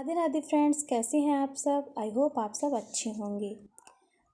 Radhe Radhe friends, कैसे हैं आप सब। आई होप आप सब अच्छे होंगे।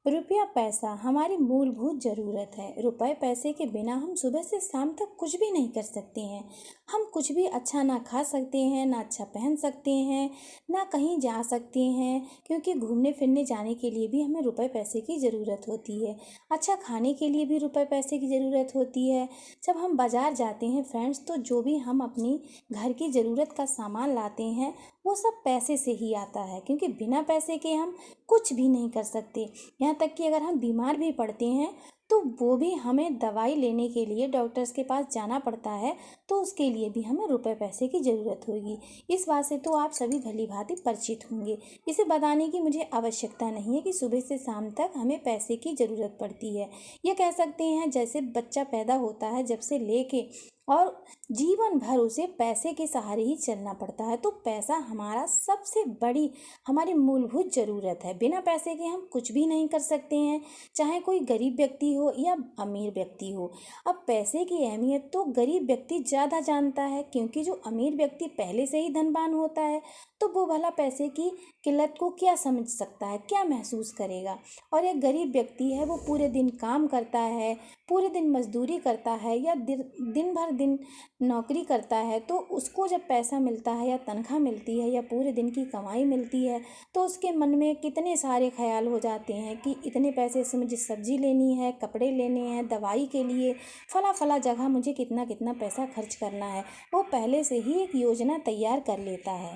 रुपया पैसा हमारी मूलभूत ज़रूरत है। रुपए पैसे के बिना हम सुबह से शाम तक कुछ भी नहीं कर सकते हैं। हम कुछ भी अच्छा ना खा सकते हैं, ना अच्छा पहन सकते हैं, ना कहीं जा सकते हैं, क्योंकि घूमने फिरने जाने के लिए भी हमें रुपए पैसे की ज़रूरत होती है। अच्छा खाने के लिए भी रुपए पैसे की ज़रूरत होती है। जब हम बाज़ार जाते हैं फ्रेंड्स, तो जो भी हम अपनी घर की ज़रूरत का सामान लाते हैं वो सब पैसे से ही आता है, क्योंकि बिना पैसे के हम कुछ भी नहीं कर सकते। यहाँ तक कि अगर हम बीमार भी पड़ते हैं तो वो भी हमें दवाई लेने के लिए डॉक्टर्स के पास जाना पड़ता है, तो उसके लिए भी हमें रुपए पैसे की ज़रूरत होगी। इस बात से तो आप सभी भली भांति परिचित होंगे। इसे बताने की मुझे आवश्यकता नहीं है कि सुबह से शाम तक हमें पैसे की ज़रूरत पड़ती है। ये कह सकते हैं जैसे बच्चा पैदा होता है जब से लेके और जीवन भर उसे पैसे के सहारे ही चलना पड़ता है, तो पैसा हमारा सबसे बड़ी हमारी मूलभूत ज़रूरत है। बिना पैसे के हम कुछ भी नहीं कर सकते हैं, चाहे कोई गरीब व्यक्ति हो या अमीर व्यक्ति हो। अब पैसे की अहमियत तो गरीब व्यक्ति ज़्यादा जानता है, क्योंकि जो अमीर व्यक्ति पहले से ही धनवान होता है तो वो भला पैसे की किल्लत को क्या समझ सकता है, क्या महसूस करेगा। और एक गरीब व्यक्ति है, वो पूरे दिन काम करता है, पूरे दिन मजदूरी करता है या दिन भर दिन नौकरी करता है, तो उसको जब पैसा मिलता है या तनख्वाह मिलती है या पूरे दिन की कमाई मिलती है, तो उसके मन में कितने सारे ख्याल हो जाते हैं कि इतने पैसे से मुझे सब्जी लेनी है, कपड़े लेने हैं, दवाई के लिए फला फला जगह मुझे कितना कितना पैसा खर्च करना है। वो पहले से ही एक योजना तैयार कर लेता है।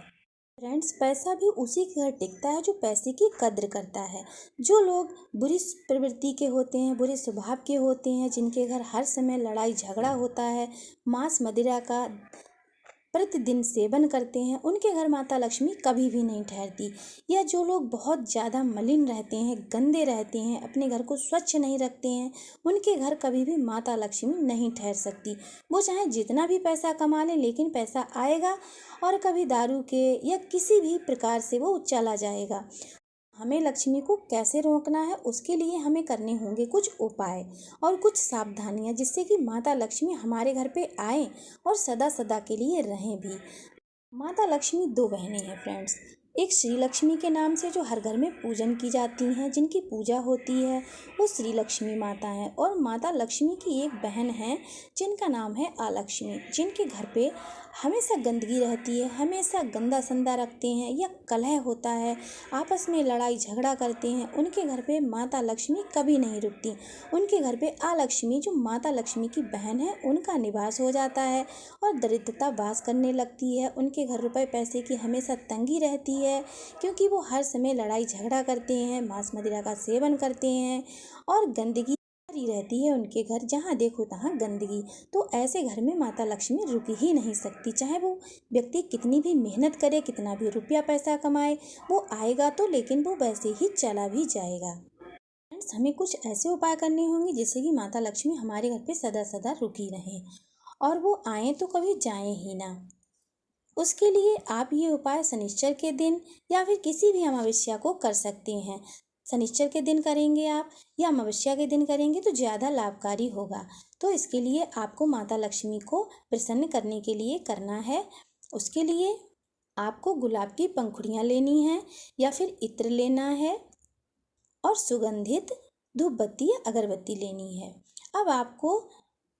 फ्रेंड्स, पैसा भी उसी के घर टिकता है जो पैसे की कद्र करता है। जो लोग बुरी प्रवृत्ति के होते हैं, बुरे स्वभाव के होते हैं, जिनके घर हर समय लड़ाई झगड़ा होता है, मांस मदिरा का प्रतिदिन सेवन करते हैं, उनके घर माता लक्ष्मी कभी भी नहीं ठहरती। या जो लोग बहुत ज़्यादा मलिन रहते हैं, गंदे रहते हैं, अपने घर को स्वच्छ नहीं रखते हैं, उनके घर कभी भी माता लक्ष्मी नहीं ठहर सकती। वो चाहे जितना भी पैसा कमा लें, लेकिन पैसा आएगा और कभी दारू के या किसी भी प्रकार से वो चला जाएगा। हमें लक्ष्मी को कैसे रोकना है, उसके लिए हमें करने होंगे कुछ उपाय और कुछ सावधानियां, जिससे कि माता लक्ष्मी हमारे घर पे आए और सदा सदा के लिए रहें भी। माता लक्ष्मी दो बहनें हैं फ्रेंड्स। एक श्री लक्ष्मी के नाम से जो हर घर में पूजन की जाती हैं, जिनकी पूजा होती है, वो श्री लक्ष्मी माता हैं। और माता लक्ष्मी की एक बहन है जिनका नाम है आलक्ष्मी, जिनके घर पे हमेशा गंदगी रहती है, हमेशा गंदा संदा रखते हैं या कलह होता है, आपस में लड़ाई झगड़ा करते हैं। उनके घर पे माता लक्ष्मी कभी नहीं रुकती। उनके घर पे आलक्ष्मी जो माता लक्ष्मी की बहन है, उनका निवास हो जाता है और दरिद्रता वास करने लगती है। उनके घर रुपए पैसे की हमेशा तंगी रहती है, क्योंकि वो हर समय लड़ाई झगड़ा करते हैं, मांस मदिरा का सेवन करते हैं और गंदगी भरी रहती है उनके घर। जहाँ देखो तहाँ गंदगी। तो ऐसे घर में माता लक्ष्मी रुक ही नहीं सकती, चाहे वो व्यक्ति कितनी भी मेहनत करे, कितना भी रुपया पैसा कमाए, वो आएगा तो, लेकिन वो वैसे ही चला भी जाएगा। फ्रेंड्स, हमें कुछ ऐसे उपाय करने होंगे जिससे कि माता लक्ष्मी हमारे घर पे सदा सदा रुकी रहें और वो आए तो कभी जाएं ही ना। उसके लिए आप ये उपाय शनिश्चर के दिन या फिर किसी भी अमावस्या को कर सकते हैं। शनिश्चर के दिन करेंगे आप या अमावस्या के दिन करेंगे तो ज़्यादा लाभकारी होगा। तो इसके लिए आपको माता लक्ष्मी को प्रसन्न करने के लिए करना है। उसके लिए आपको गुलाब की पंखुड़ियाँ लेनी हैं या फिर इत्र लेना है और सुगंधित धूप बत्ती या अगरबत्ती लेनी है। अब आपको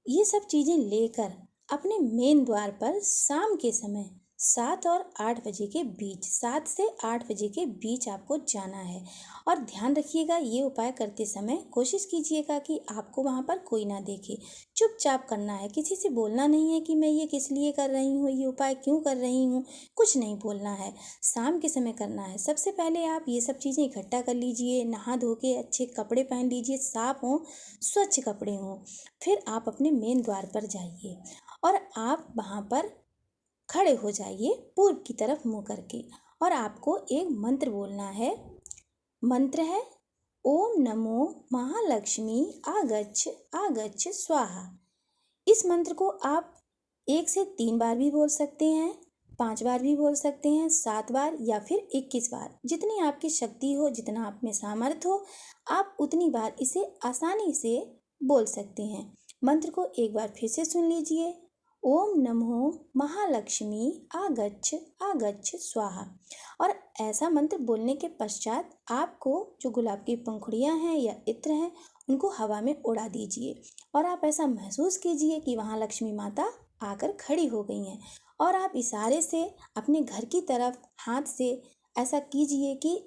ये सब चीज़ें लेकर अपने मेन द्वार पर शाम के समय 7 और 8 बजे के बीच, 7 से 8 बजे के बीच आपको जाना है। और ध्यान रखिएगा, ये उपाय करते समय कोशिश कीजिएगा कि आपको वहाँ पर कोई ना देखे। चुपचाप करना है, किसी से बोलना नहीं है कि मैं ये किस लिए कर रही हूँ, ये उपाय क्यों कर रही हूँ, कुछ नहीं बोलना है। शाम के समय करना है। सबसे पहले आप ये सब चीज़ें इकट्ठा कर लीजिए, नहा धो के अच्छे कपड़े पहन लीजिए, साफ हों, स्वच्छ कपड़े हों। फिर आप अपने मेन द्वार पर जाइए और आप वहाँ पर खड़े हो जाइए पूर्व की तरफ मुँह करके, और आपको एक मंत्र बोलना है। मंत्र है ओम नमो महालक्ष्मी आगच्छ आगच्छ स्वाहा। इस मंत्र को आप 1 से 3 बार भी बोल सकते हैं, 5 बार भी बोल सकते हैं, 7 बार या फिर 21 बार, जितनी आपकी शक्ति हो, जितना आप में सामर्थ्य हो, आप उतनी बार इसे आसानी से बोल सकते हैं। मंत्र को एक बार फिर से सुन लीजिए। ओम नमो महालक्ष्मी आगच्छ आगच्छ स्वाहा। और ऐसा मंत्र बोलने के पश्चात आपको जो गुलाब की पंखुड़ियाँ हैं या इत्र हैं उनको हवा में उड़ा दीजिए और आप ऐसा महसूस कीजिए कि वहाँ लक्ष्मी माता आकर खड़ी हो गई हैं। और आप इशारे से अपने घर की तरफ हाथ से ऐसा कीजिए कि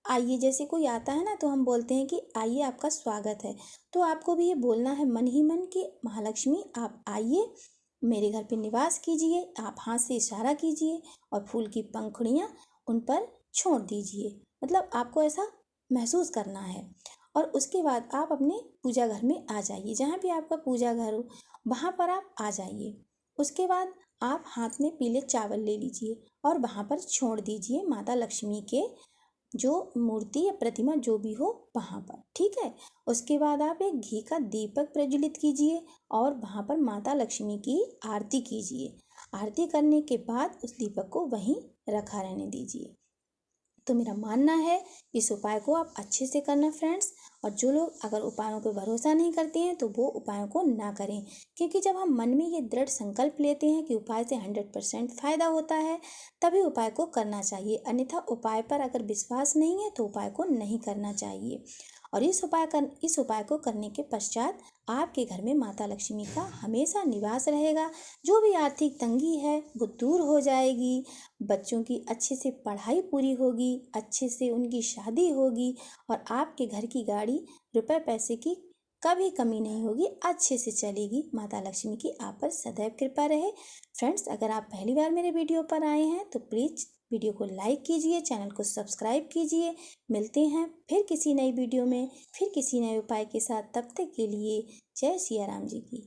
आइए, जैसे कोई आता है ना तो हम बोलते हैं कि आइए आपका स्वागत है। तो आपको भी ये बोलना है मन ही मन कि महालक्ष्मी आप आइए, मेरे घर पे निवास कीजिए। आप हाथ से इशारा कीजिए और फूल की पंखुड़ियाँ उन पर छोड़ दीजिए, मतलब आपको ऐसा महसूस करना है। और उसके बाद आप अपने पूजा घर में आ जाइए, जहाँ भी आपका पूजा घर हो वहाँ पर आप आ जाइए। उसके बाद आप हाथ में पीले चावल ले लीजिए और वहाँ पर छोड़ दीजिए माता लक्ष्मी के जो मूर्ति या प्रतिमा जो भी हो वहाँ पर, ठीक है। उसके बाद आप एक घी का दीपक प्रज्वलित कीजिए और वहाँ पर माता लक्ष्मी की आरती कीजिए। आरती करने के बाद उस दीपक को वहीं रखा रहने दीजिए। तो मेरा मानना है इस उपाय को आप अच्छे से करना फ्रेंड्स। और जो लोग अगर उपायों पर भरोसा नहीं करते हैं तो वो उपायों को ना करें, क्योंकि जब हम मन में ये दृढ़ संकल्प लेते हैं कि उपाय से 100% फ़ायदा होता है तभी उपाय को करना चाहिए। अन्यथा उपाय पर अगर विश्वास नहीं है तो उपाय को नहीं करना चाहिए। और इस उपाय को करने के पश्चात आपके घर में माता लक्ष्मी का हमेशा निवास रहेगा। जो भी आर्थिक तंगी है वो दूर हो जाएगी, बच्चों की अच्छे से पढ़ाई पूरी होगी, अच्छे से उनकी शादी होगी और आपके घर की गाड़ी रुपए पैसे की कभी कमी नहीं होगी, अच्छे से चलेगी। माता लक्ष्मी की आप पर सदैव कृपा रहे। फ्रेंड्स, अगर आप पहली बार मेरे वीडियो पर आए हैं तो प्लीज़ वीडियो को लाइक कीजिए, चैनल को सब्सक्राइब कीजिए। मिलते हैं फिर किसी नई वीडियो में, फिर किसी नए उपाय के साथ। तब तक के लिए जय सिया राम जी की।